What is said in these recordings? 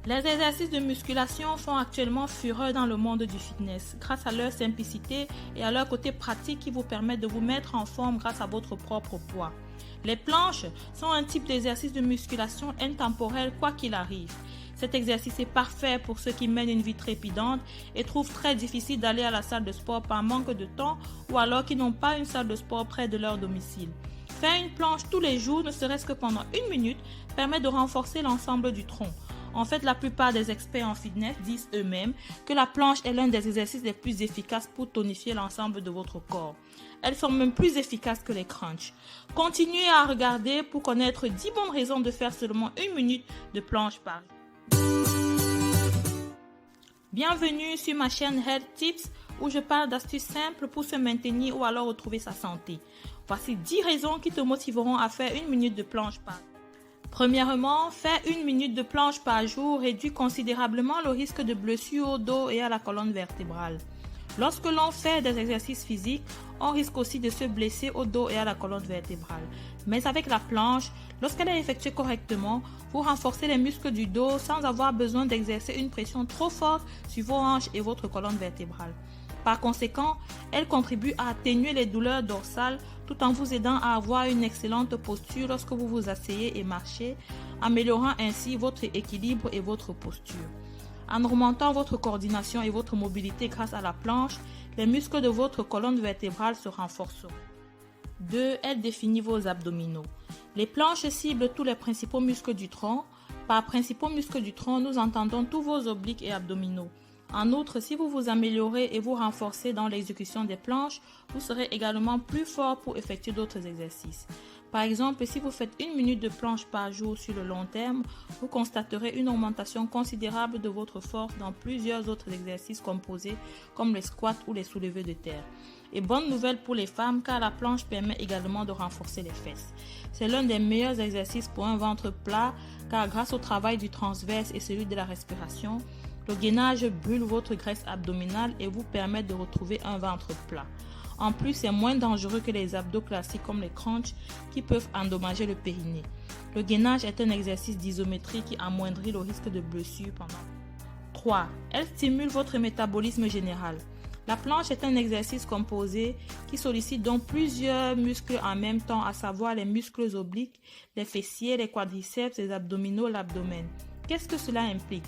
Les exercices de musculation font actuellement fureur dans le monde du fitness grâce à leur simplicité et à leur côté pratique qui vous permet de vous mettre en forme grâce à votre propre poids. Les planches sont un type d'exercice de musculation intemporel quoi qu'il arrive. Cet exercice est parfait pour ceux qui mènent une vie trépidante et trouvent très difficile d'aller à la salle de sport par manque de temps ou alors qui n'ont pas une salle de sport près de leur domicile. Faire une planche tous les jours, ne serait-ce que pendant 1 minute, permet de renforcer l'ensemble du tronc. En fait, la plupart des experts en fitness disent eux-mêmes que la planche est l'un des exercices les plus efficaces pour tonifier l'ensemble de votre corps. Elles sont même plus efficaces que les crunchs. Continuez à regarder pour connaître 10 bonnes raisons de faire seulement 1 minute de planche par jour. Bienvenue sur ma chaîne Health Tips où je parle d'astuces simples pour se maintenir ou alors retrouver sa santé. Voici 10 raisons qui te motiveront à faire 1 minute de planche par jour. Premièrement, faire 1 minute de planche par jour réduit considérablement le risque de blessures au dos et à la colonne vertébrale. Lorsque l'on fait des exercices physiques, on risque aussi de se blesser au dos et à la colonne vertébrale. Mais avec la planche, lorsqu'elle est effectuée correctement, vous renforcez les muscles du dos sans avoir besoin d'exercer une pression trop forte sur vos hanches et votre colonne vertébrale. Par conséquent, elle contribue à atténuer les douleurs dorsales tout en vous aidant à avoir une excellente posture lorsque vous vous asseyez et marchez, améliorant ainsi votre équilibre et votre posture. En augmentant votre coordination et votre mobilité grâce à la planche, les muscles de votre colonne vertébrale se renforceront. 2. Elle définit vos abdominaux. Les planches ciblent tous les principaux muscles du tronc. Par principaux muscles du tronc, nous entendons tous vos obliques et abdominaux. En outre, si vous vous améliorez et vous renforcez dans l'exécution des planches, vous serez également plus fort pour effectuer d'autres exercices. Par exemple, si vous faites 1 minute de planche par jour sur le long terme, vous constaterez une augmentation considérable de votre force dans plusieurs autres exercices composés comme les squats ou les soulevés de terre. Et bonne nouvelle pour les femmes car la planche permet également de renforcer les fesses. C'est l'un des meilleurs exercices pour un ventre plat car grâce au travail du transverse et celui de la respiration, le gainage brûle votre graisse abdominale et vous permet de retrouver un ventre plat. En plus, c'est moins dangereux que les abdos classiques comme les crunchs qui peuvent endommager le périnée. Le gainage est un exercice d'isométrie qui amoindrit le risque de blessure pendant. 3. Elle stimule votre métabolisme général. La planche est un exercice composé qui sollicite donc plusieurs muscles en même temps, à savoir les muscles obliques, les fessiers, les quadriceps, les abdominaux, l'abdomen. Qu'est-ce que cela implique?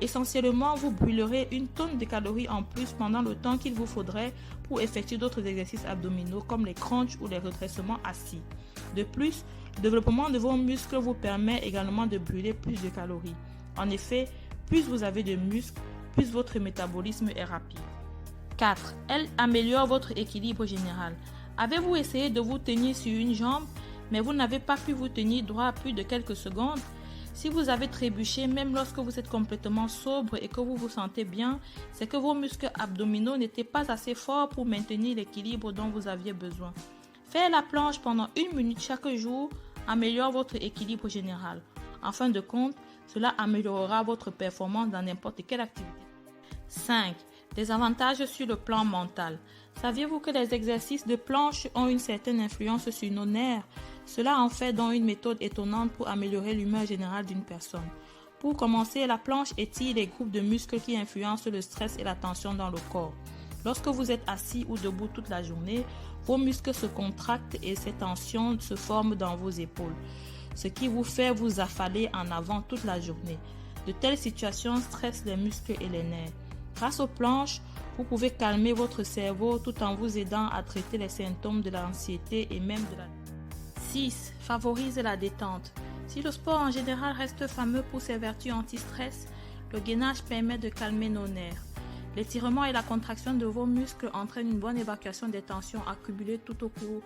Essentiellement, vous brûlerez 1 tonne de calories en plus pendant le temps qu'il vous faudrait pour effectuer d'autres exercices abdominaux comme les crunchs ou les redressements assis. De plus, le développement de vos muscles vous permet également de brûler plus de calories. En effet, plus vous avez de muscles, plus votre métabolisme est rapide. 4. Elle améliore votre équilibre général. Avez-vous essayé de vous tenir sur une jambe, mais vous n'avez pas pu vous tenir droit plus de quelques secondes? Si vous avez trébuché, même lorsque vous êtes complètement sobre et que vous vous sentez bien, c'est que vos muscles abdominaux n'étaient pas assez forts pour maintenir l'équilibre dont vous aviez besoin. Faire la planche pendant 1 minute chaque jour améliore votre équilibre général. En fin de compte, cela améliorera votre performance dans n'importe quelle activité. 5. Des avantages sur le plan mental. Saviez-vous que les exercices de planche ont une certaine influence sur nos nerfs? Cela en fait donc une méthode étonnante pour améliorer l'humeur générale d'une personne. Pour commencer, la planche étire les groupes de muscles qui influencent le stress et la tension dans le corps. Lorsque vous êtes assis ou debout toute la journée, vos muscles se contractent et ces tensions se forment dans vos épaules, ce qui vous fait vous affaler en avant toute la journée. De telles situations stressent les muscles et les nerfs. Grâce aux planches, vous pouvez calmer votre cerveau tout en vous aidant à traiter les symptômes de l'anxiété et même de la... 6. Favorise la détente. Si le sport en général reste fameux pour ses vertus anti-stress, le gainage permet de calmer nos nerfs. L'étirement et la contraction de vos muscles entraînent une bonne évacuation des tensions accumulées tout au cours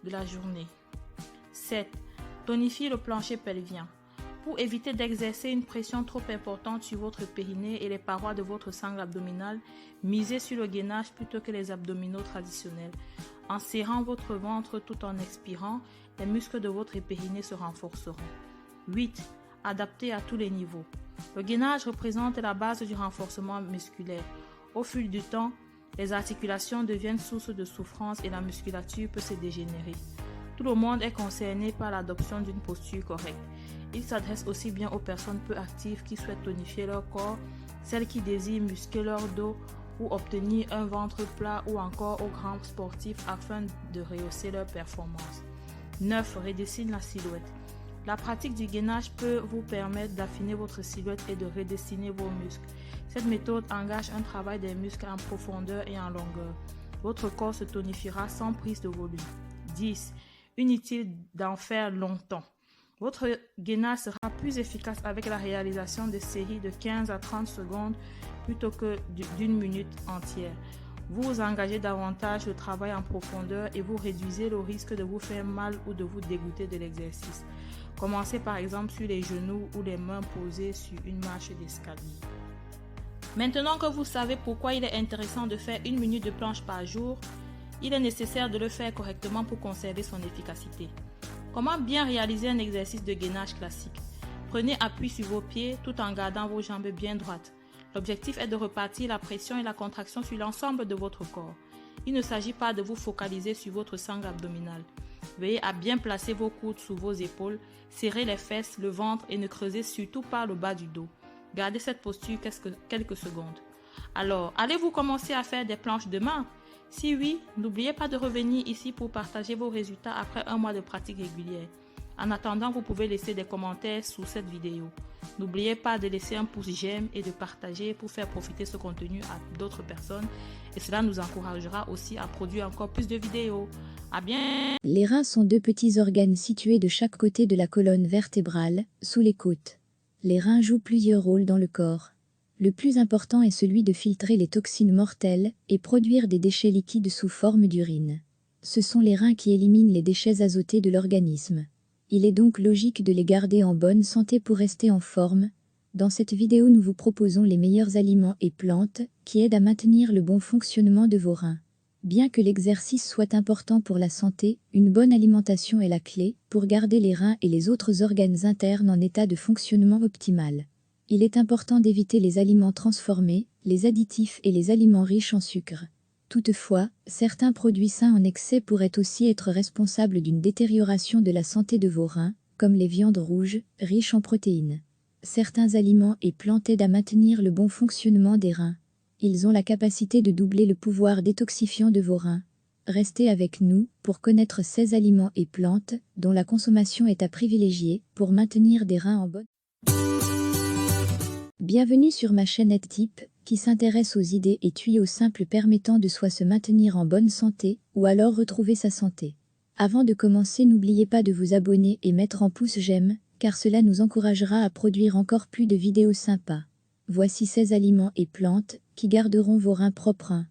de la journée. 7. Tonifier le plancher pelvien. Pour éviter d'exercer une pression trop importante sur votre périnée et les parois de votre sangle abdominale, misez sur le gainage plutôt que les abdominaux traditionnels. En serrant votre ventre tout en expirant, les muscles de votre périnée se renforceront. 8. Adapté à tous les niveaux. Le gainage représente la base du renforcement musculaire. Au fil du temps, les articulations deviennent source de souffrance et la musculature peut se dégénérer. Tout le monde est concerné par l'adoption d'une posture correcte. Il s'adresse aussi bien aux personnes peu actives qui souhaitent tonifier leur corps, celles qui désirent muscler leur dos ou obtenir un ventre plat ou encore aux grands sportifs afin de rehausser leur performance. 9. Redessine la silhouette. La pratique du gainage peut vous permettre d'affiner votre silhouette et de redessiner vos muscles. Cette méthode engage un travail des muscles en profondeur et en longueur. Votre corps se tonifiera sans prise de volume. 10. Inutile d'en faire longtemps. Votre gainage sera plus efficace avec la réalisation de séries de 15 à 30 secondes plutôt que d'une minute entière. Vous engagez davantage le travail en profondeur et vous réduisez le risque de vous faire mal ou de vous dégoûter de l'exercice. Commencez par exemple sur les genoux ou les mains posées sur une marche d'escalier. Maintenant que vous savez pourquoi il est intéressant de faire 1 minute de planche par jour, il est nécessaire de le faire correctement pour conserver son efficacité. Comment bien réaliser un exercice de gainage classique? Prenez appui sur vos pieds tout en gardant vos jambes bien droites. L'objectif est de repartir la pression et la contraction sur l'ensemble de votre corps. Il ne s'agit pas de vous focaliser sur votre sangle abdominale. Veillez à bien placer vos coudes sous vos épaules, serrez les fesses, le ventre et ne creusez surtout pas le bas du dos. Gardez cette posture quelques secondes. Alors, allez-vous commencer à faire des planches demain? Si oui, n'oubliez pas de revenir ici pour partager vos résultats après 1 mois de pratique régulière. En attendant, vous pouvez laisser des commentaires sous cette vidéo. N'oubliez pas de laisser un pouce j'aime et de partager pour faire profiter ce contenu à d'autres personnes et cela nous encouragera aussi à produire encore plus de vidéos. À bien! Les reins sont 2 petits organes situés de chaque côté de la colonne vertébrale, sous les côtes. Les reins jouent plusieurs rôles dans le corps. Le plus important est celui de filtrer les toxines mortelles et produire des déchets liquides sous forme d'urine. Ce sont les reins qui éliminent les déchets azotés de l'organisme. Il est donc logique de les garder en bonne santé pour rester en forme. Dans cette vidéo, nous vous proposons les meilleurs aliments et plantes qui aident à maintenir le bon fonctionnement de vos reins. Bien que l'exercice soit important pour la santé, une bonne alimentation est la clé pour garder les reins et les autres organes internes en état de fonctionnement optimal. Il est important d'éviter les aliments transformés, les additifs et les aliments riches en sucre. Toutefois, certains produits sains en excès pourraient aussi être responsables d'une détérioration de la santé de vos reins, comme les viandes rouges, riches en protéines. Certains aliments et plantes aident à maintenir le bon fonctionnement des reins. Ils ont la capacité de doubler le pouvoir détoxifiant de vos reins. Restez avec nous pour connaître ces aliments et plantes dont la consommation est à privilégier pour maintenir des reins en bonne. Bienvenue sur ma chaîne EdTip, qui s'intéresse aux idées et tuyaux simples permettant de soit se maintenir en bonne santé, ou alors retrouver sa santé. Avant de commencer, n'oubliez pas de vous abonner et mettre en pouce j'aime, car cela nous encouragera à produire encore plus de vidéos sympas. Voici 16 aliments et plantes qui garderont vos reins propres.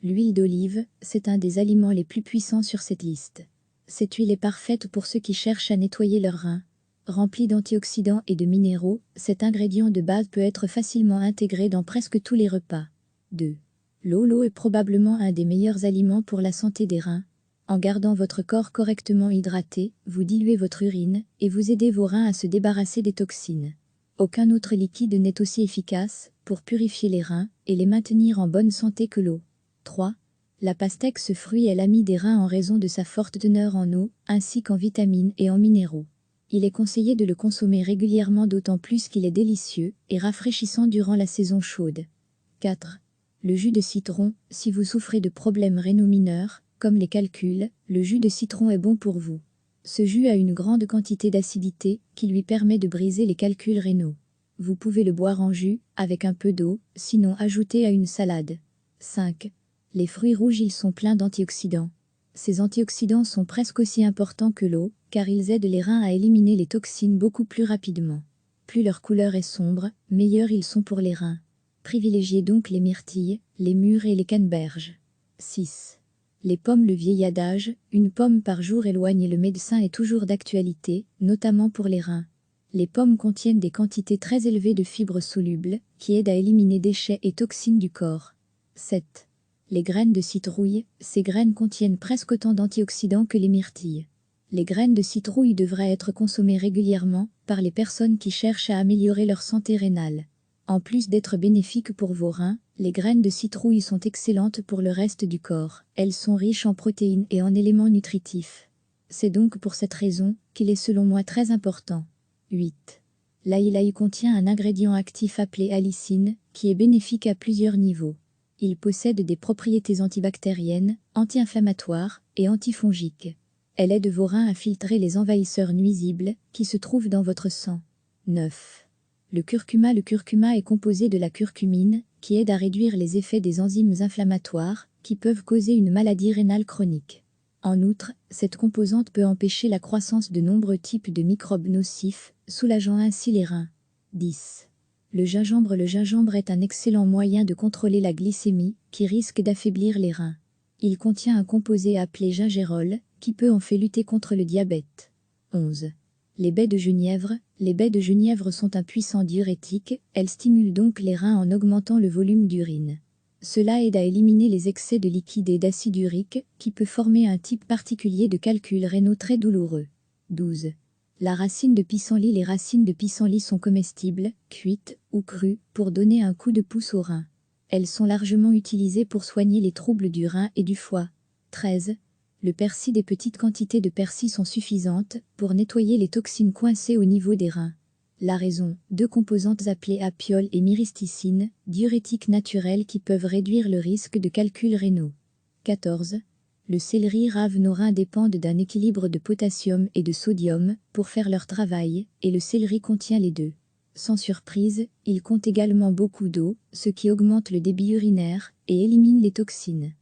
L'huile d'olive, c'est un des aliments les plus puissants sur cette liste. Cette huile est parfaite pour ceux qui cherchent à nettoyer leurs reins. Rempli d'antioxydants et de minéraux, cet ingrédient de base peut être facilement intégré dans presque tous les repas. 2. L'eau est probablement un des meilleurs aliments pour la santé des reins. En gardant votre corps correctement hydraté, vous diluez votre urine et vous aidez vos reins à se débarrasser des toxines. Aucun autre liquide n'est aussi efficace pour purifier les reins et les maintenir en bonne santé que l'eau. 3. La pastèque, ce fruit est l'ami des reins en raison de sa forte teneur en eau, ainsi qu'en vitamines et en minéraux. Il est conseillé de le consommer régulièrement, d'autant plus qu'il est délicieux et rafraîchissant durant la saison chaude. 4. Le jus de citron. Si vous souffrez de problèmes rénaux mineurs, comme les calculs, le jus de citron est bon pour vous. Ce jus a une grande quantité d'acidité qui lui permet de briser les calculs rénaux. Vous pouvez le boire en jus, avec un peu d'eau, sinon ajouter à une salade. 5. Les fruits rouges, ils sont pleins d'antioxydants. Ces antioxydants sont presque aussi importants que l'eau, car ils aident les reins à éliminer les toxines beaucoup plus rapidement. Plus leur couleur est sombre, meilleurs ils sont pour les reins. Privilégiez donc les myrtilles, les mûres et les canneberges. 6. Les pommes. Le vieil adage, une pomme par jour éloigne le médecin, est toujours d'actualité, notamment pour les reins. Les pommes contiennent des quantités très élevées de fibres solubles, qui aident à éliminer déchets et toxines du corps. 7. Les graines de citrouille. Ces graines contiennent presque autant d'antioxydants que les myrtilles. Les graines de citrouille devraient être consommées régulièrement par les personnes qui cherchent à améliorer leur santé rénale. En plus d'être bénéfiques pour vos reins, les graines de citrouille sont excellentes pour le reste du corps. Elles sont riches en protéines et en éléments nutritifs. C'est donc pour cette raison qu'il est selon moi très important 8. L'ail contient un ingrédient actif appelé allicine, qui est bénéfique à plusieurs niveaux. Il possède des propriétés antibactériennes, anti-inflammatoires et antifongiques. Elle aide vos reins à filtrer les envahisseurs nuisibles qui se trouvent dans votre sang. 9. Le curcuma est composé de la curcumine, qui aide à réduire les effets des enzymes inflammatoires, qui peuvent causer une maladie rénale chronique. En outre, cette composante peut empêcher la croissance de nombreux types de microbes nocifs, soulageant ainsi les reins. 10. Le gingembre est un excellent moyen de contrôler la glycémie, qui risque d'affaiblir les reins. Il contient un composé appelé gingérol, qui peut en fait lutter contre le diabète. 11. Les baies de genièvre sont un puissant diurétique, elles stimulent donc les reins en augmentant le volume d'urine. Cela aide à éliminer les excès de liquide et d'acide urique, qui peut former un type particulier de calculs rénaux très douloureux. 12. Les racines de pissenlit sont comestibles, cuites ou crues, pour donner un coup de pouce aux reins. Elles sont largement utilisées pour soigner les troubles du rein et du foie. 13. Le persil, des petites quantités de persil sont suffisantes pour nettoyer les toxines coincées au niveau des reins. La raison, 2 composantes appelées apiole et myristicine, diurétiques naturels qui peuvent réduire le risque de calculs rénaux. 14. Le céleri rave nos reins dépendent d'un équilibre de potassium et de sodium pour faire leur travail, et le céleri contient les deux. Sans surprise, il compte également beaucoup d'eau, ce qui augmente le débit urinaire et élimine les toxines.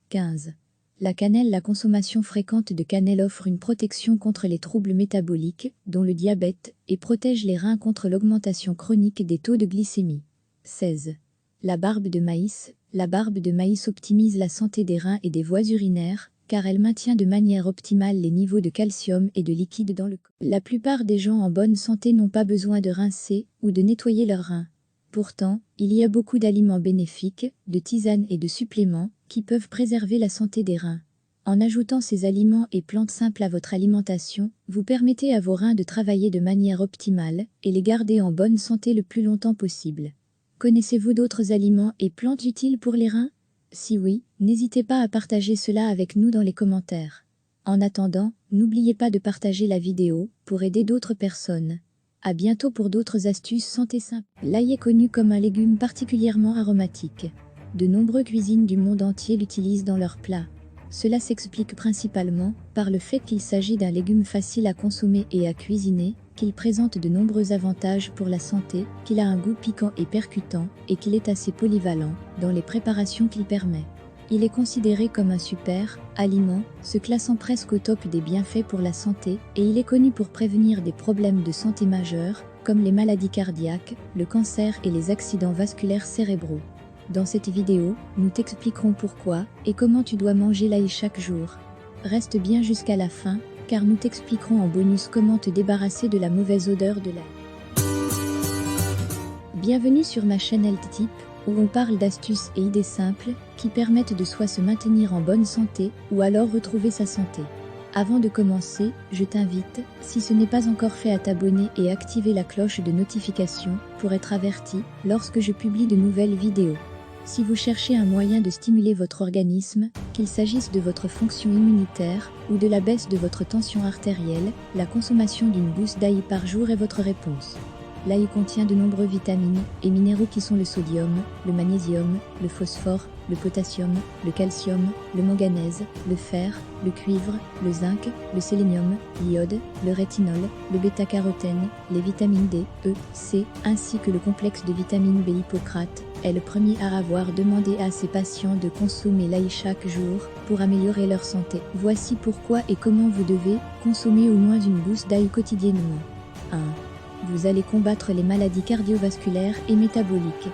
15. La consommation fréquente de cannelle offre une protection contre les troubles métaboliques, dont le diabète, et protège les reins contre l'augmentation chronique des taux de glycémie. 16. La barbe de maïs optimise la santé des reins et des voies urinaires, car elle maintient de manière optimale les niveaux de calcium et de liquide dans le corps. La plupart des gens en bonne santé n'ont pas besoin de rincer ou de nettoyer leurs reins. Pourtant, il y a beaucoup d'aliments bénéfiques, de tisanes et de suppléments, qui peuvent préserver la santé des reins. En ajoutant ces aliments et plantes simples à votre alimentation, vous permettez à vos reins de travailler de manière optimale et les garder en bonne santé le plus longtemps possible. Connaissez-vous d'autres aliments et plantes utiles pour les reins? Si oui, n'hésitez pas à partager cela avec nous dans les commentaires. En attendant, n'oubliez pas de partager la vidéo pour aider d'autres personnes. À bientôt pour d'autres astuces santé simples. L'ail est connu comme un légume particulièrement aromatique. De nombreuses cuisines du monde entier l'utilisent dans leurs plats. Cela s'explique principalement par le fait qu'il s'agit d'un légume facile à consommer et à cuisiner, qu'il présente de nombreux avantages pour la santé, qu'il a un goût piquant et percutant, et qu'il est assez polyvalent dans les préparations qu'il permet. Il est considéré comme un super aliment, se classant presque au top des bienfaits pour la santé, et il est connu pour prévenir des problèmes de santé majeurs, comme les maladies cardiaques, le cancer et les accidents vasculaires cérébraux. Dans cette vidéo, nous t'expliquerons pourquoi et comment tu dois manger l'ail chaque jour. Reste bien jusqu'à la fin, car nous t'expliquerons en bonus comment te débarrasser de la mauvaise odeur de l'ail. Bienvenue sur ma chaîne Health Tip, où on parle d'astuces et idées simples qui permettent de soit se maintenir en bonne santé ou alors retrouver sa santé. Avant de commencer, je t'invite, si ce n'est pas encore fait, à t'abonner et activer la cloche de notification pour être averti lorsque je publie de nouvelles vidéos. Si vous cherchez un moyen de stimuler votre organisme, qu'il s'agisse de votre fonction immunitaire ou de la baisse de votre tension artérielle, la consommation d'une gousse d'ail par jour est votre réponse. L'ail contient de nombreux vitamines et minéraux qui sont le sodium, le magnésium, le phosphore, le potassium, le calcium, le manganèse, le fer, le cuivre, le zinc, le sélénium, l'iode, le rétinol, le bêta-carotène, les vitamines D, E, C, ainsi que le complexe de vitamines B. Hippocrate est le premier à avoir demandé à ses patients de consommer l'ail chaque jour pour améliorer leur santé. Voici pourquoi et comment vous devez consommer au moins une gousse d'ail quotidiennement. 1. Vous allez combattre les maladies cardiovasculaires et métaboliques.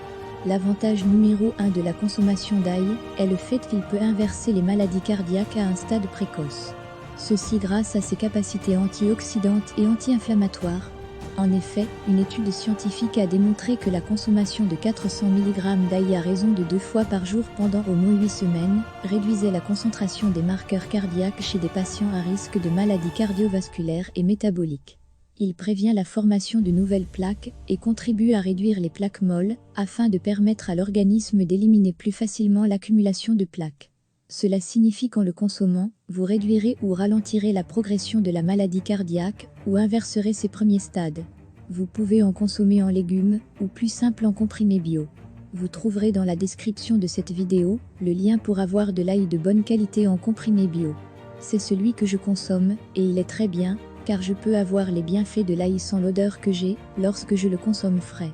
L'avantage numéro 1 de la consommation d'ail est le fait qu'il peut inverser les maladies cardiaques à un stade précoce. Ceci grâce à ses capacités antioxydantes et anti-inflammatoires. En effet, une étude scientifique a démontré que la consommation de 400 mg d'ail à raison de 2 fois par jour pendant au moins 8 semaines réduisait la concentration des marqueurs cardiaques chez des patients à risque de maladies cardiovasculaires et métaboliques. Il prévient la formation de nouvelles plaques et contribue à réduire les plaques molles afin de permettre à l'organisme d'éliminer plus facilement l'accumulation de plaques. Cela signifie qu'en le consommant, vous réduirez ou ralentirez la progression de la maladie cardiaque ou inverserez ses premiers stades. Vous pouvez en consommer en légumes, ou plus simple en comprimé bio. Vous trouverez dans la description de cette vidéo, le lien pour avoir de l'ail de bonne qualité en comprimé bio. C'est celui que je consomme, et il est très bien, car je peux avoir les bienfaits de l'ail sans l'odeur que j'ai, lorsque je le consomme frais.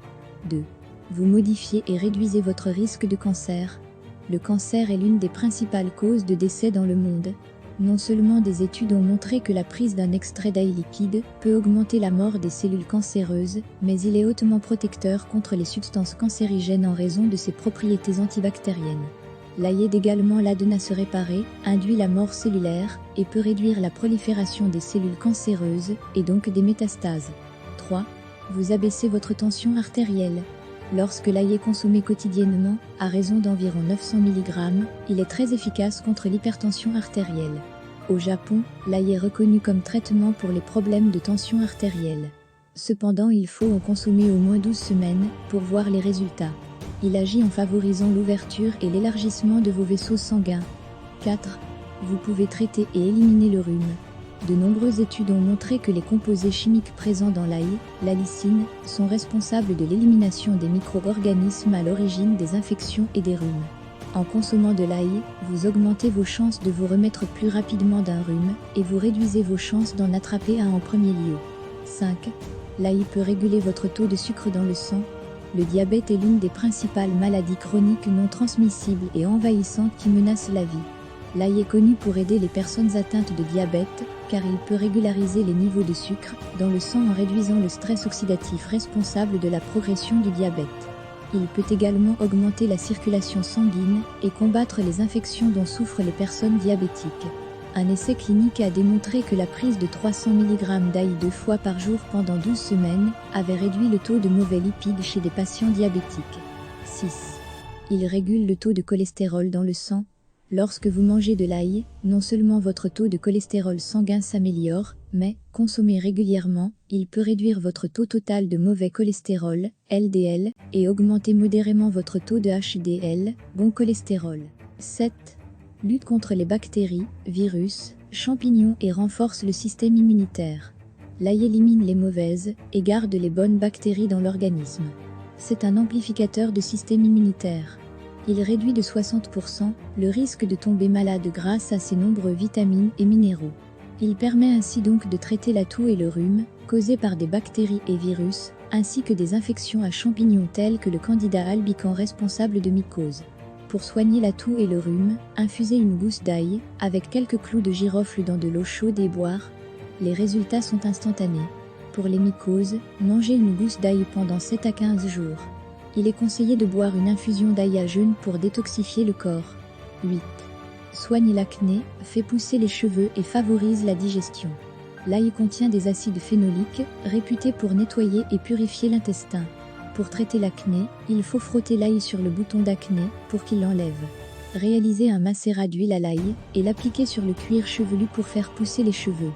2. Vous modifiez et réduisez votre risque de cancer. Le cancer est l'une des principales causes de décès dans le monde. Non seulement des études ont montré que la prise d'un extrait d'ail liquide peut augmenter la mort des cellules cancéreuses, mais il est hautement protecteur contre les substances cancérigènes en raison de ses propriétés antibactériennes. L'ail aide également l'ADN à se réparer, induit la mort cellulaire, et peut réduire la prolifération des cellules cancéreuses, et donc des métastases. 3. Vous abaissez votre tension artérielle. Lorsque l'ail est consommé quotidiennement, à raison d'environ 900 mg, il est très efficace contre l'hypertension artérielle. Au Japon, l'ail est reconnu comme traitement pour les problèmes de tension artérielle. Cependant, il faut en consommer au moins 12 semaines pour voir les résultats. Il agit en favorisant l'ouverture et l'élargissement de vos vaisseaux sanguins. 4. Vous pouvez traiter et éliminer le rhume. De nombreuses études ont montré que les composés chimiques présents dans l'ail, la lysine, sont responsables de l'élimination des micro-organismes à l'origine des infections et des rhumes. En consommant de l'ail, vous augmentez vos chances de vous remettre plus rapidement d'un rhume, et vous réduisez vos chances d'en attraper un en premier lieu. 5. L'ail peut réguler votre taux de sucre dans le sang. Le diabète est l'une des principales maladies chroniques non transmissibles et envahissantes qui menacent la vie. L'ail est connu pour aider les personnes atteintes de diabète, car il peut régulariser les niveaux de sucre dans le sang en réduisant le stress oxydatif responsable de la progression du diabète. Il peut également augmenter la circulation sanguine et combattre les infections dont souffrent les personnes diabétiques. Un essai clinique a démontré que la prise de 300 mg d'ail 2 fois par jour pendant 12 semaines avait réduit le taux de mauvais lipides chez des patients diabétiques. 6. Il régule le taux de cholestérol dans le sang. Lorsque vous mangez de l'ail, non seulement votre taux de cholestérol sanguin s'améliore, mais, consommé régulièrement, il peut réduire votre taux total de mauvais cholestérol, LDL, et augmenter modérément votre taux de HDL, bon cholestérol. 7. Lutte contre les bactéries, virus, champignons et renforce le système immunitaire. L'ail élimine les mauvaises et garde les bonnes bactéries dans l'organisme. C'est un amplificateur de système immunitaire. Il réduit de 60% le risque de tomber malade grâce à ses nombreux vitamines et minéraux. Il permet ainsi donc de traiter la toux et le rhume, causés par des bactéries et virus, ainsi que des infections à champignons telles que le Candida albicans responsable de mycoses. Pour soigner la toux et le rhume, infusez une gousse d'ail, avec quelques clous de girofle dans de l'eau chaude et boire. Les résultats sont instantanés. Pour les mycoses, mangez une gousse d'ail pendant 7 à 15 jours. Il est conseillé de boire une infusion d'ail à jeûne pour détoxifier le corps. 8. Soigne l'acné, fait pousser les cheveux et favorise la digestion. L'ail contient des acides phénoliques, réputés pour nettoyer et purifier l'intestin. Pour traiter l'acné, il faut frotter l'ail sur le bouton d'acné pour qu'il l'enlève. Réalisez un macérat d'huile à l'ail et l'appliquer sur le cuir chevelu pour faire pousser les cheveux.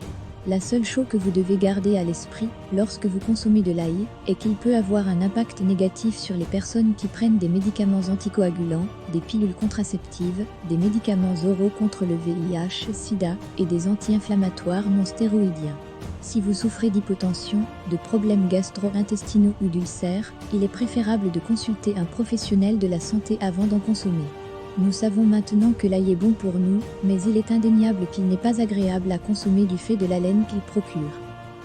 La seule chose que vous devez garder à l'esprit lorsque vous consommez de l'ail est qu'il peut avoir un impact négatif sur les personnes qui prennent des médicaments anticoagulants, des pilules contraceptives, des médicaments oraux contre le VIH, SIDA et des anti-inflammatoires non stéroïdiens. Si vous souffrez d'hypotension, de problèmes gastro-intestinaux ou d'ulcères, il est préférable de consulter un professionnel de la santé avant d'en consommer. Nous savons maintenant que l'ail est bon pour nous, mais il est indéniable qu'il n'est pas agréable à consommer du fait de l'haleine qu'il procure.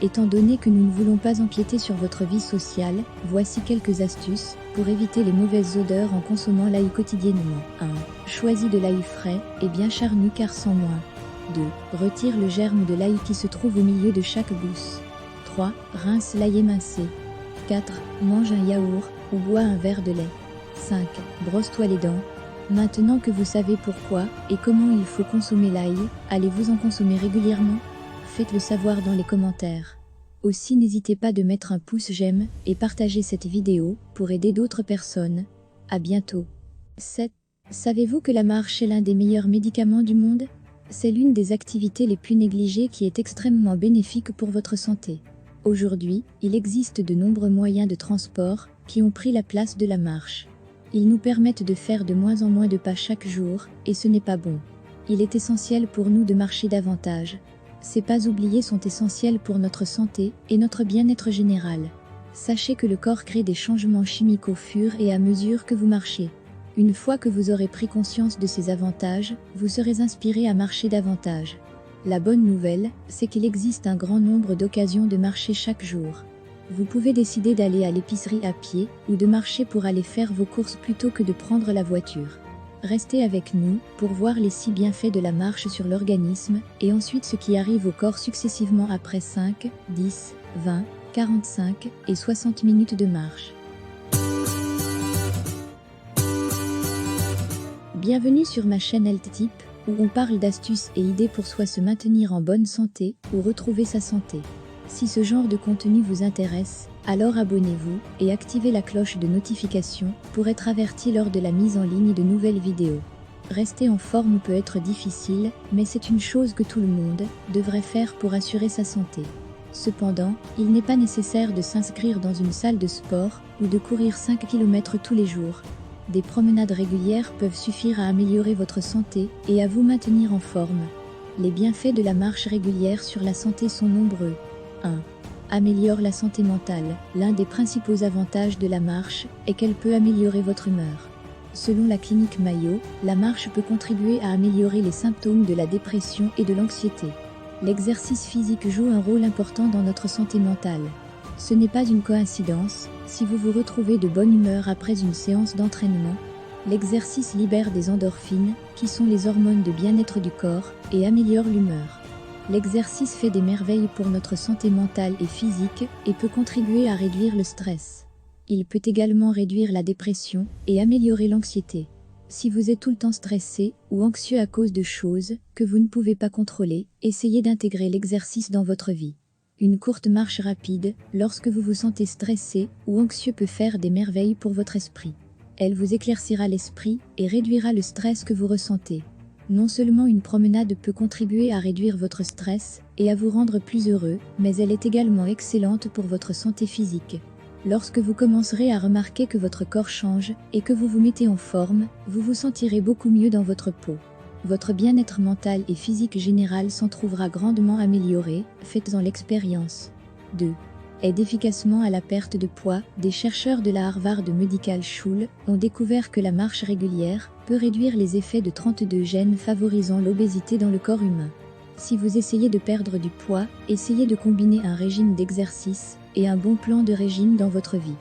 Étant donné que nous ne voulons pas empiéter sur votre vie sociale, voici quelques astuces pour éviter les mauvaises odeurs en consommant l'ail quotidiennement. 1. Choisis de l'ail frais et bien charnu car sans moins. 2. Retire le germe de l'ail qui se trouve au milieu de chaque gousse. 3. Rince l'ail émincé. 4. Mange un yaourt ou bois un verre de lait. 5. Brosse-toi les dents. Maintenant que vous savez pourquoi et comment il faut consommer l'ail, allez-vous en consommer régulièrement? Faites-le savoir dans les commentaires. Aussi n'hésitez pas de mettre un pouce j'aime et partager cette vidéo pour aider d'autres personnes. À bientôt. 7. Savez-vous que la marche est l'un des meilleurs médicaments du monde? C'est l'une des activités les plus négligées qui est extrêmement bénéfique pour votre santé. Aujourd'hui, il existe de nombreux moyens de transport qui ont pris la place de la marche. Ils nous permettent de faire de moins en moins de pas chaque jour, et ce n'est pas bon. Il est essentiel pour nous de marcher davantage. Ces pas oubliés sont essentiels pour notre santé et notre bien-être général. Sachez que le corps crée des changements chimiques au fur et à mesure que vous marchez. Une fois que vous aurez pris conscience de ces avantages, vous serez inspiré à marcher davantage. La bonne nouvelle, c'est qu'il existe un grand nombre d'occasions de marcher chaque jour. Vous pouvez décider d'aller à l'épicerie à pied ou de marcher pour aller faire vos courses plutôt que de prendre la voiture. Restez avec nous pour voir les 6 bienfaits de la marche sur l'organisme et ensuite ce qui arrive au corps successivement après 5, 10, 20, 45 et 60 minutes de marche. Bienvenue sur ma chaîne Health Tip, où on parle d'astuces et idées pour soit se maintenir en bonne santé ou retrouver sa santé. Si ce genre de contenu vous intéresse, alors abonnez-vous et activez la cloche de notification pour être averti lors de la mise en ligne de nouvelles vidéos. Rester en forme peut être difficile, mais c'est une chose que tout le monde devrait faire pour assurer sa santé. Cependant, il n'est pas nécessaire de s'inscrire dans une salle de sport ou de courir 5 km tous les jours. Des promenades régulières peuvent suffire à améliorer votre santé et à vous maintenir en forme. Les bienfaits de la marche régulière sur la santé sont nombreux. 1. Améliore la santé mentale. L'un des principaux avantages de la marche est qu'elle peut améliorer votre humeur. Selon la clinique Mayo, la marche peut contribuer à améliorer les symptômes de la dépression et de l'anxiété. L'exercice physique joue un rôle important dans notre santé mentale. Ce n'est pas une coïncidence, si vous vous retrouvez de bonne humeur après une séance d'entraînement. L'exercice libère des endorphines, qui sont les hormones de bien-être du corps, et améliore l'humeur. L'exercice fait des merveilles pour notre santé mentale et physique, et peut contribuer à réduire le stress. Il peut également réduire la dépression, et améliorer l'anxiété. Si vous êtes tout le temps stressé, ou anxieux à cause de choses que vous ne pouvez pas contrôler, essayez d'intégrer l'exercice dans votre vie. Une courte marche rapide, lorsque vous vous sentez stressé ou anxieux peut faire des merveilles pour votre esprit. Elle vous éclaircira l'esprit et réduira le stress que vous ressentez. Non seulement une promenade peut contribuer à réduire votre stress et à vous rendre plus heureux, mais elle est également excellente pour votre santé physique. Lorsque vous commencerez à remarquer que votre corps change et que vous vous mettez en forme, vous vous sentirez beaucoup mieux dans votre peau. Votre bien-être mental et physique général s'en trouvera grandement amélioré, faites-en l'expérience. 2. Aide efficacement à la perte de poids. Des chercheurs de la Harvard Medical School ont découvert que la marche régulière peut réduire les effets de 32 gènes favorisant l'obésité dans le corps humain. Si vous essayez de perdre du poids, essayez de combiner un régime d'exercice et un bon plan de régime dans votre vie.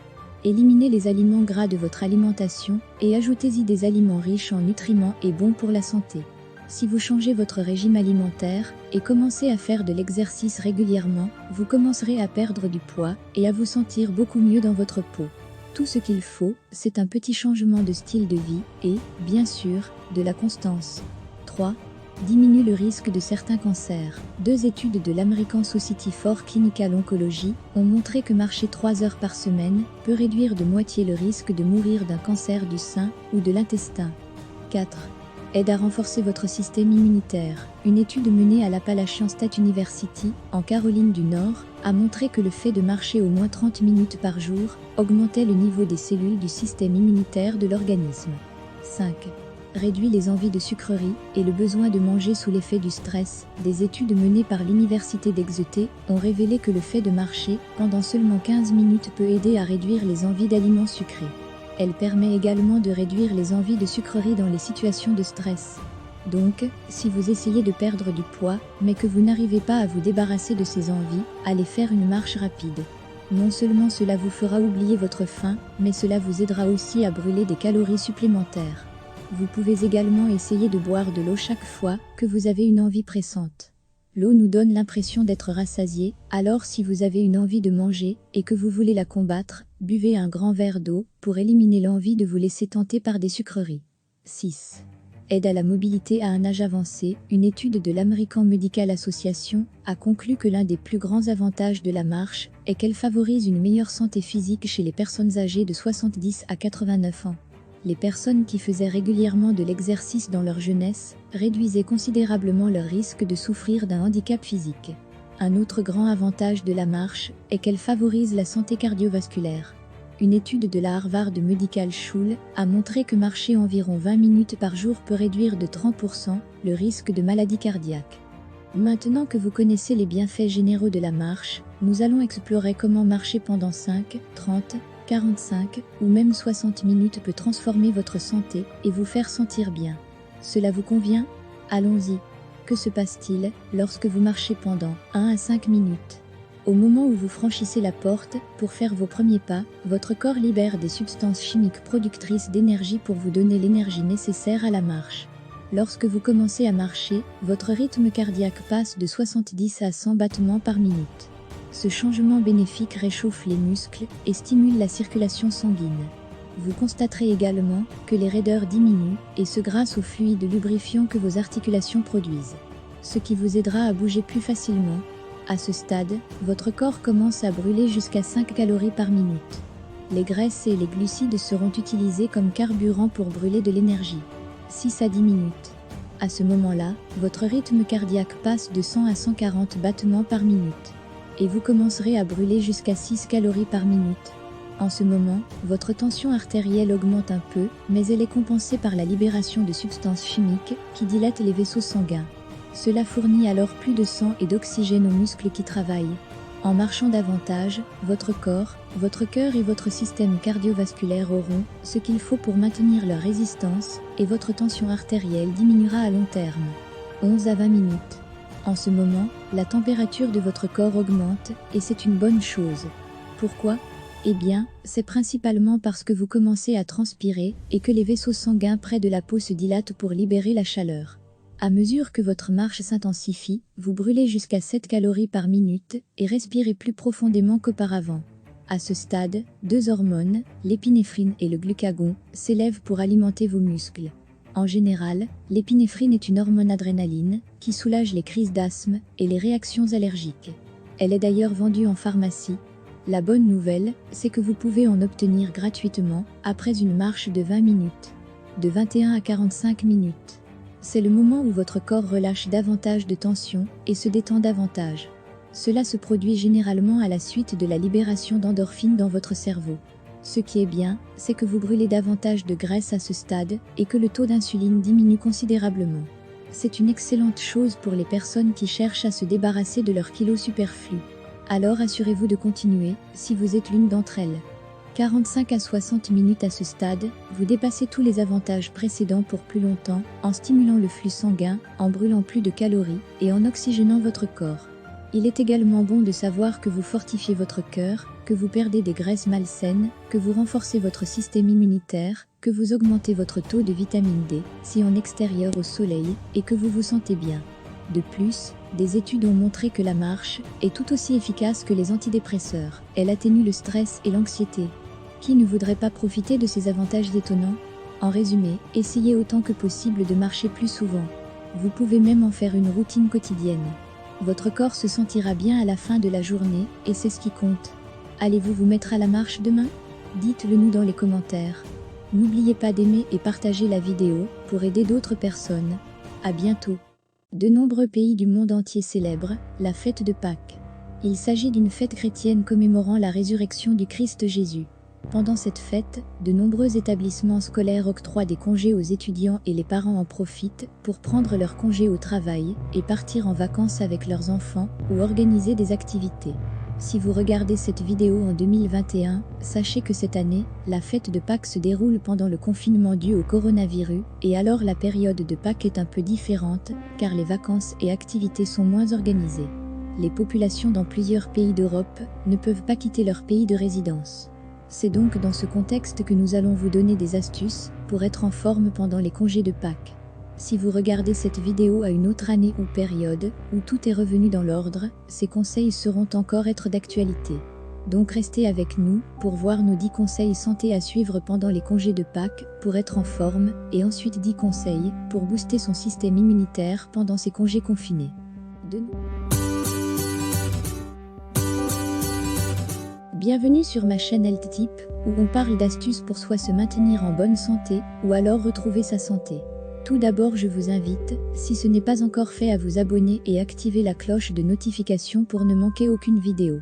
Éliminez les aliments gras de votre alimentation et ajoutez-y des aliments riches en nutriments et bons pour la santé. Si vous changez votre régime alimentaire et commencez à faire de l'exercice régulièrement, vous commencerez à perdre du poids et à vous sentir beaucoup mieux dans votre peau. Tout ce qu'il faut, c'est un petit changement de style de vie et, bien sûr, de la constance. 3. Diminue le risque de certains cancers. 2 études de l'American Society for Clinical Oncology ont montré que marcher 3 heures par semaine peut réduire de moitié le risque de mourir d'un cancer du sein ou de l'intestin. 4. Aide à renforcer votre système immunitaire. Une étude menée à l'Appalachian State University, en Caroline du Nord, a montré que le fait de marcher au moins 30 minutes par jour augmentait le niveau des cellules du système immunitaire de l'organisme. 5. Réduit les envies de sucreries et le besoin de manger sous l'effet du stress. Des études menées par l'université d'Exeter ont révélé que le fait de marcher pendant seulement 15 minutes peut aider à réduire les envies d'aliments sucrés. Elle permet également de réduire les envies de sucreries dans les situations de stress. Donc, si vous essayez de perdre du poids, mais que vous n'arrivez pas à vous débarrasser de ces envies, allez faire une marche rapide. Non seulement cela vous fera oublier votre faim, mais cela vous aidera aussi à brûler des calories supplémentaires. Vous pouvez également essayer de boire de l'eau chaque fois que vous avez une envie pressante. L'eau nous donne l'impression d'être rassasié, alors si vous avez une envie de manger et que vous voulez la combattre, buvez un grand verre d'eau pour éliminer l'envie de vous laisser tenter par des sucreries. 6. Aide à la mobilité à un âge avancé. Une étude de l'American Medical Association a conclu que l'un des plus grands avantages de la marche est qu'elle favorise une meilleure santé physique chez les personnes âgées de 70 à 89 ans. Les personnes qui faisaient régulièrement de l'exercice dans leur jeunesse réduisaient considérablement leur risque de souffrir d'un handicap physique. Un autre grand avantage de la marche est qu'elle favorise la santé cardiovasculaire. Une étude de la Harvard Medical School a montré que marcher environ 20 minutes par jour peut réduire de 30% le risque de maladie cardiaque. Maintenant que vous connaissez les bienfaits généraux de la marche, Nous allons explorer comment marcher pendant 5, 30, 45 ou même 60 minutes peut transformer votre santé et vous faire sentir bien. Cela vous convient? Allons-y. Que se passe-t-il lorsque vous marchez pendant 1 à 5 minutes? Au moment où vous franchissez la porte, pour faire vos premiers pas, votre corps libère des substances chimiques productrices d'énergie pour vous donner l'énergie nécessaire à la marche. Lorsque vous commencez à marcher, votre rythme cardiaque passe de 70 à 100 battements par minute. Ce changement bénéfique réchauffe les muscles et stimule la circulation sanguine. Vous constaterez également que les raideurs diminuent, et ce grâce au fluide lubrifiant que vos articulations produisent, ce qui vous aidera à bouger plus facilement. À ce stade, votre corps commence à brûler jusqu'à 5 calories par minute. Les graisses et les glucides seront utilisés comme carburant pour brûler de l'énergie. 6 à 10 minutes. À ce moment-là, votre rythme cardiaque passe de 100 à 140 battements par minute. Et vous commencerez à brûler jusqu'à 6 calories par minute. En ce moment, votre tension artérielle augmente un peu, mais elle est compensée par la libération de substances chimiques qui dilatent les vaisseaux sanguins. Cela fournit alors plus de sang et d'oxygène aux muscles qui travaillent. En marchant davantage, votre corps, votre cœur et votre système cardiovasculaire auront ce qu'il faut pour maintenir leur résistance, et votre tension artérielle diminuera à long terme. 11 à 20 minutes. En ce moment, la température de votre corps augmente, et c'est une bonne chose. Pourquoi ? Eh bien, c'est principalement parce que vous commencez à transpirer et que les vaisseaux sanguins près de la peau se dilatent pour libérer la chaleur. À mesure que votre marche s'intensifie, vous brûlez jusqu'à 7 calories par minute et respirez plus profondément qu'auparavant. À ce stade, 2 hormones, l'épinéphrine et le glucagon, s'élèvent pour alimenter vos muscles. En général, l'épinéphrine est une hormone adrénaline qui soulage les crises d'asthme et les réactions allergiques. Elle est d'ailleurs vendue en pharmacie. La bonne nouvelle, c'est que vous pouvez en obtenir gratuitement après une marche de 20 minutes. De 21 à 45 minutes. C'est le moment où votre corps relâche davantage de tension et se détend davantage. Cela se produit généralement à la suite de la libération d'endorphines dans votre cerveau. Ce qui est bien, c'est que vous brûlez davantage de graisse à ce stade et que le taux d'insuline diminue considérablement. C'est une excellente chose pour les personnes qui cherchent à se débarrasser de leurs kilos superflus. Alors assurez-vous de continuer, si vous êtes l'une d'entre elles. 45 à 60 minutes à ce stade, vous dépassez tous les avantages précédents pour plus longtemps, en stimulant le flux sanguin, en brûlant plus de calories, et en oxygénant votre corps. Il est également bon de savoir que vous fortifiez votre cœur, que vous perdez des graisses malsaines, que vous renforcez votre système immunitaire, que vous augmentez votre taux de vitamine D, si en extérieur au soleil, et que vous vous sentez bien. De plus, des études ont montré que la marche est tout aussi efficace que les antidépresseurs. Elle atténue le stress et l'anxiété. Qui ne voudrait pas profiter de ces avantages étonnants? En résumé, essayez autant que possible de marcher plus souvent. Vous pouvez même en faire une routine quotidienne. Votre corps se sentira bien à la fin de la journée, et c'est ce qui compte. Allez-vous vous mettre à la marche demain? Dites-le nous dans les commentaires. N'oubliez pas d'aimer et partager la vidéo pour aider d'autres personnes. À bientôt. De nombreux pays du monde entier célèbrent la fête de Pâques. Il s'agit d'une fête chrétienne commémorant la résurrection du Christ Jésus. Pendant cette fête, de nombreux établissements scolaires octroient des congés aux étudiants et les parents en profitent pour prendre leurs congés au travail et partir en vacances avec leurs enfants ou organiser des activités. Si vous regardez cette vidéo en 2021, sachez que cette année, la fête de Pâques se déroule pendant le confinement dû au coronavirus, et alors la période de Pâques est un peu différente, car les vacances et activités sont moins organisées. Les populations dans plusieurs pays d'Europe ne peuvent pas quitter leur pays de résidence. C'est donc dans ce contexte que nous allons vous donner des astuces pour être en forme pendant les congés de Pâques. Si vous regardez cette vidéo à une autre année ou période où tout est revenu dans l'ordre, ces conseils seront encore être d'actualité. Donc restez avec nous pour voir nos 10 conseils santé à suivre pendant les congés de Pâques pour être en forme, et ensuite 10 conseils pour booster son système immunitaire pendant ces congés confinés. Bienvenue sur ma chaîne Health Tip, où on parle d'astuces pour soit se maintenir en bonne santé, ou alors retrouver sa santé. Tout d'abord, je vous invite, si ce n'est pas encore fait, à vous abonner et activer la cloche de notification pour ne manquer aucune vidéo.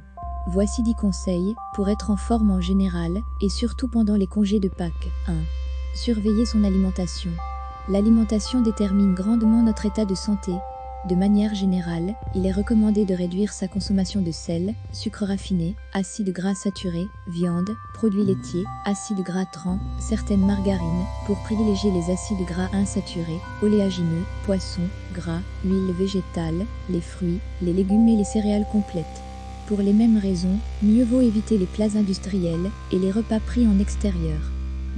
Voici 10 conseils pour être en forme en général, et surtout pendant les congés de Pâques. 1. Surveiller son alimentation. L'alimentation détermine grandement notre état de santé. De manière générale, il est recommandé de réduire sa consommation de sel, sucre raffiné, acides gras saturés, viande, produits laitiers, acides gras trans, certaines margarines, pour privilégier les acides gras insaturés, oléagineux, poissons, gras, huile végétale, les fruits, les légumes et les céréales complètes. Pour les mêmes raisons, mieux vaut éviter les plats industriels et les repas pris en extérieur.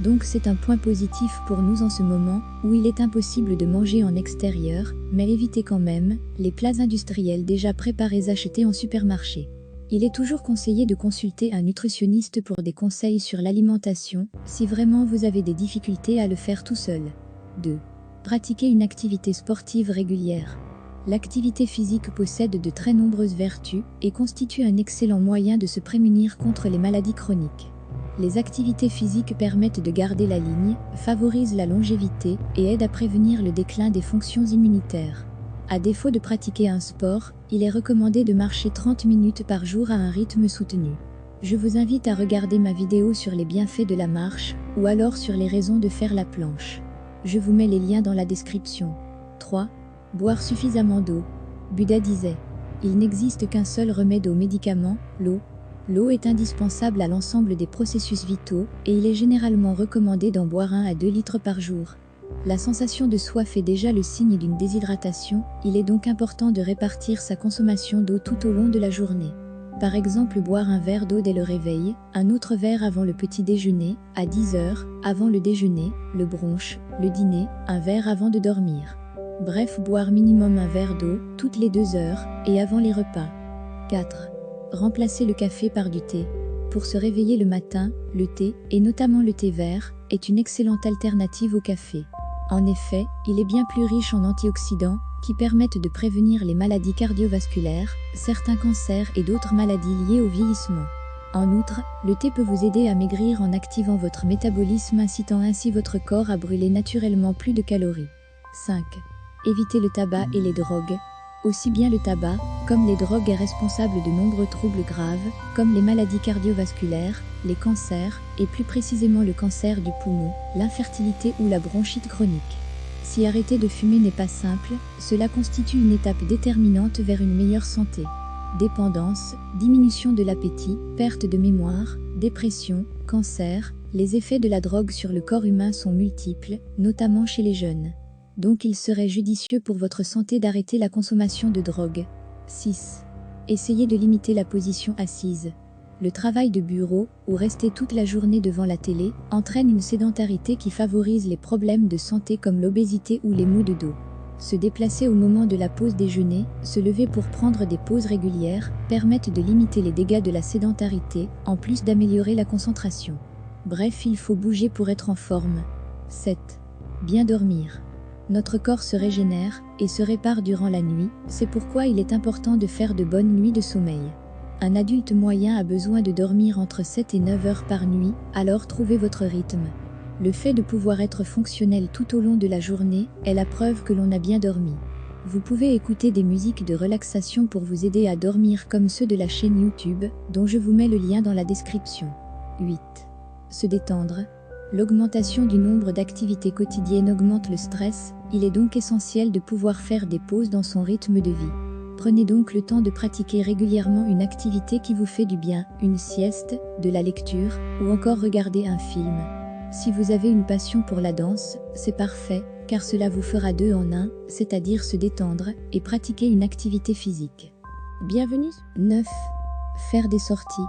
Donc c'est un point positif pour nous en ce moment, où il est impossible de manger en extérieur, mais évitez quand même les plats industriels déjà préparés achetés en supermarché. Il est toujours conseillé de consulter un nutritionniste pour des conseils sur l'alimentation, si vraiment vous avez des difficultés à le faire tout seul. 2. Pratiquer une activité sportive régulière. L'activité physique possède de très nombreuses vertus et constitue un excellent moyen de se prémunir contre les maladies chroniques. Les activités physiques permettent de garder la ligne, favorisent la longévité et aident à prévenir le déclin des fonctions immunitaires. À défaut de pratiquer un sport, il est recommandé de marcher 30 minutes par jour à un rythme soutenu. Je vous invite à regarder ma vidéo sur les bienfaits de la marche, ou alors sur les raisons de faire la planche. Je vous mets les liens dans la description. 3. Boire suffisamment d'eau. Bouddha disait « Il n'existe qu'un seul remède aux médicaments, l'eau ». L'eau est indispensable à l'ensemble des processus vitaux et il est généralement recommandé d'en boire 1 à 2 litres par jour. La sensation de soif est déjà le signe d'une déshydratation, il est donc important de répartir sa consommation d'eau tout au long de la journée. Par exemple, boire un verre d'eau dès le réveil, un autre verre avant le petit déjeuner, à 10 heures, avant le déjeuner, le brunch, le dîner, un verre avant de dormir. Bref, boire minimum un verre d'eau, toutes les 2 heures, et avant les repas. 4. Remplacer le café par du thé. Pour se réveiller le matin, le thé, et notamment le thé vert, est une excellente alternative au café. En effet, il est bien plus riche en antioxydants, qui permettent de prévenir les maladies cardiovasculaires, certains cancers et d'autres maladies liées au vieillissement. En outre, le thé peut vous aider à maigrir en activant votre métabolisme, incitant ainsi votre corps à brûler naturellement plus de calories. 5. Éviter le tabac et les drogues. Aussi bien le tabac, comme les drogues est responsable de nombreux troubles graves, comme les maladies cardiovasculaires, les cancers, et plus précisément le cancer du poumon, l'infertilité ou la bronchite chronique. Si arrêter de fumer n'est pas simple, cela constitue une étape déterminante vers une meilleure santé. Dépendance, diminution de l'appétit, perte de mémoire, dépression, cancer, les effets de la drogue sur le corps humain sont multiples, notamment chez les jeunes. Donc il serait judicieux pour votre santé d'arrêter la consommation de drogue. 6. Essayez de limiter la position assise. Le travail de bureau, ou rester toute la journée devant la télé, entraîne une sédentarité qui favorise les problèmes de santé comme l'obésité ou les maux de dos. Se déplacer au moment de la pause déjeuner, se lever pour prendre des pauses régulières, permettent de limiter les dégâts de la sédentarité, en plus d'améliorer la concentration. Bref, il faut bouger pour être en forme. 7. Bien dormir. Notre corps se régénère et se répare durant la nuit, c'est pourquoi il est important de faire de bonnes nuits de sommeil. Un adulte moyen a besoin de dormir entre 7 et 9 heures par nuit, alors trouvez votre rythme. Le fait de pouvoir être fonctionnel tout au long de la journée est la preuve que l'on a bien dormi. Vous pouvez écouter des musiques de relaxation pour vous aider à dormir comme ceux de la chaîne YouTube, dont je vous mets le lien dans la description. 8. Se détendre. L'augmentation du nombre d'activités quotidiennes augmente le stress, il est donc essentiel de pouvoir faire des pauses dans son rythme de vie. Prenez donc le temps de pratiquer régulièrement une activité qui vous fait du bien, une sieste, de la lecture, ou encore regarder un film. Si vous avez une passion pour la danse, c'est parfait, car cela vous fera 2 en 1, c'est-à-dire se détendre et pratiquer une activité physique. Bienvenue. 9. Faire des sorties.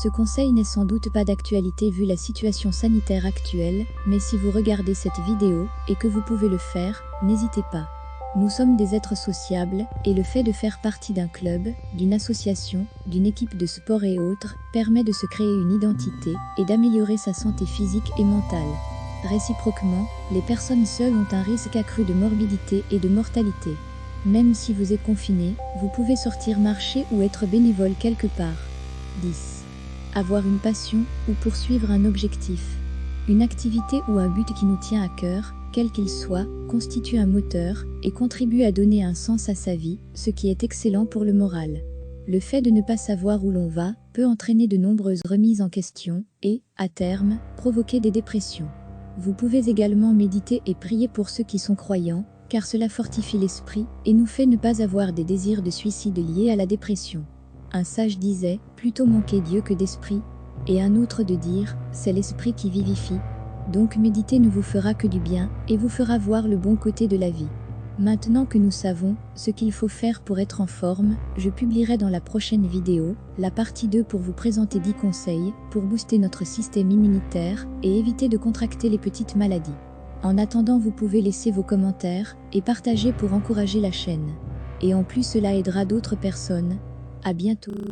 Ce conseil n'est sans doute pas d'actualité vu la situation sanitaire actuelle, mais si vous regardez cette vidéo et que vous pouvez le faire, n'hésitez pas. Nous sommes des êtres sociables, et le fait de faire partie d'un club, d'une association, d'une équipe de sport et autres, permet de se créer une identité et d'améliorer sa santé physique et mentale. Réciproquement, les personnes seules ont un risque accru de morbidité et de mortalité. Même si vous êtes confiné, vous pouvez sortir marcher ou être bénévole quelque part. 10. Avoir une passion ou poursuivre un objectif. Une activité ou un but qui nous tient à cœur, quel qu'il soit, constitue un moteur et contribue à donner un sens à sa vie, ce qui est excellent pour le moral. Le fait de ne pas savoir où l'on va peut entraîner de nombreuses remises en question et, à terme, provoquer des dépressions. Vous pouvez également méditer et prier pour ceux qui sont croyants, car cela fortifie l'esprit et nous fait ne pas avoir des désirs de suicide liés à la dépression. Un sage disait, plutôt manquer Dieu que d'esprit, et un autre de dire, c'est l'esprit qui vivifie. Donc méditer ne vous fera que du bien, et vous fera voir le bon côté de la vie. Maintenant que nous savons ce qu'il faut faire pour être en forme, je publierai dans la prochaine vidéo la partie 2 pour vous présenter 10 conseils pour booster notre système immunitaire et éviter de contracter les petites maladies. En attendant, vous pouvez laisser vos commentaires et partager pour encourager la chaîne. Et en plus, cela aidera d'autres personnes. À bientôt.